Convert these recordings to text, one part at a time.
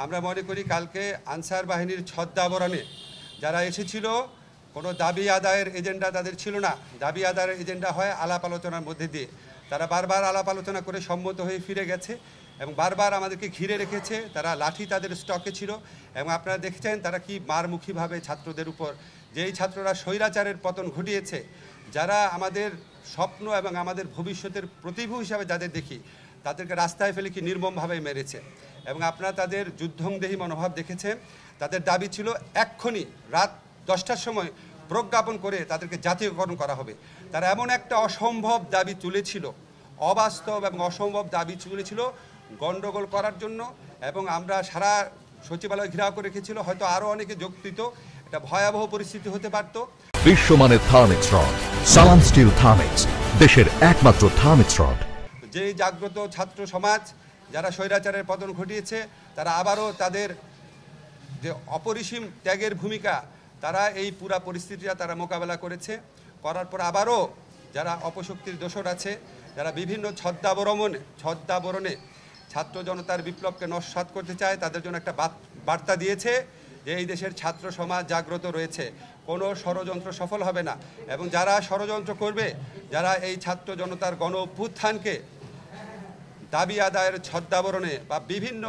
আমরা মনে করি কালকে আনসার বাহিনীর ছদ্মাবরণে যারা এসেছিল কোনো দাবি আদায়ের এজেন্ডা তাদের ছিল না। দাবি আদায়ের এজেন্ডা হয় আলাপ আলোচনার মধ্যে দিয়ে। তারা বারবার আলাপ আলোচনা করে সম্মত হয়ে ফিরে গেছে এবং বারবার আমাদেরকে ঘিরে রেখেছে। তারা লাঠি তাদের স্টকে ছিল এবং আপনারা দেখেছেন তারা কি মারমুখীভাবে ছাত্রদের উপর, যেই ছাত্ররা স্বৈরাচারের পতন ঘটিয়েছে, যারা আমাদের স্বপ্ন এবং আমাদের ভবিষ্যতের প্রতিভূ হিসাবে যাদের দেখি, তাদেরকে রাস্তায় ফেলে কি নির্মমভাবে মেরেছে। এবং আপনারা তাদের যুদ্ধংদেহী মনোভাব দেখেছেন। তাদের দাবি ছিল এক্ষুনি রাত 10টার সময় প্রজ্ঞাপন করে তাদেরকে জাতীয়করণ করা হবে। তারা এমন একটা অসম্ভব দাবি তুলেছিল, অবাস্তব এবং অসম্ভব দাবি তুলেছিল গণ্ডগোল করার জন্য। এবং আমরা সারা সচিবালয় ঘেরাও করে রেখেছিল, হয়তো আরও অনেকে যোগ দিত, এটা ভয়াবহ পরিস্থিতি হতে পারত। বিশ্বমানের থার্মিক্স রড, সালাম স্টিল থার্মিক্স, দেশের একমাত্র থার্মিক্স রড। যেই জাগ্রত ছাত্র সমাজ যারা স্বৈরাচারের পতন ঘটিয়েছে, তারা আবারও তাদের যে অপরিসীম ত্যাগের ভূমিকা, তারা এই পুরা পরিস্থিতিটা তারা মোকাবেলা করার পর আবারও যারা অপশক্তির দোসর আছে, যারা বিভিন্ন ছদ্মাবরণে ছাত্র জনতার বিপ্লবকে নস্যাৎ করতে চায়, তাদের জন্য একটা বার্তা দিয়েছে যে এই দেশের ছাত্র সমাজ জাগ্রত রয়েছে, কোনো ষড়যন্ত্র সফল হবে না। এবং যারা ষড়যন্ত্র করবে, যারা এই ছাত্র জনতার গণ অভ্যুত্থানকে দাবি আদায়ের ছদ্মাবরণে বা বিভিন্ন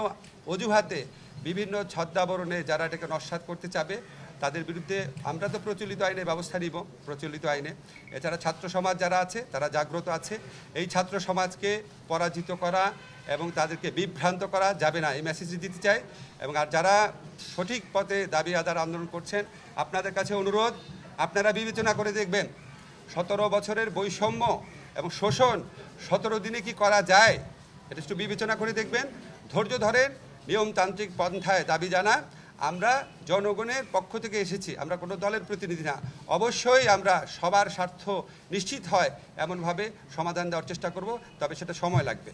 অজুহাতে, বিভিন্ন ছদ্মাবরণে যারা এটাকে নস্যাৎ করতে চাবে, তাদের বিরুদ্ধে আমরা তো প্রচলিত আইনে ব্যবস্থা নিব, প্রচলিত আইনে। এছাড়া ছাত্র সমাজ যারা আছে তারা জাগ্রত আছে। এই ছাত্র সমাজকে পরাজিত করা এবং তাদেরকে বিভ্রান্ত করা যাবে না, এই মেসেজ দিতে চাই। এবং আর যারা সঠিক পথে দাবি আদায়ের আন্দোলন করছেন, আপনাদের কাছে অনুরোধ, আপনারা বিবেচনা করে দেখবেন 17 বছরের বৈষম্য এবং শোষণ 17 দিনে কি করা যায়, এটা একটু বিবেচনা করে দেখবেন। ধৈর্য ধরেন, নিয়মতান্ত্রিক পন্থায় দাবি জানান। আমরা জনগণের পক্ষ থেকে এসেছি, আমরা কোনো দলের প্রতিনিধি না। অবশ্যই আমরা সবার স্বার্থ নিশ্চিত হয় এমনভাবে সমাধান দেওয়ার চেষ্টা করব, তবে সেটা সময় লাগবে।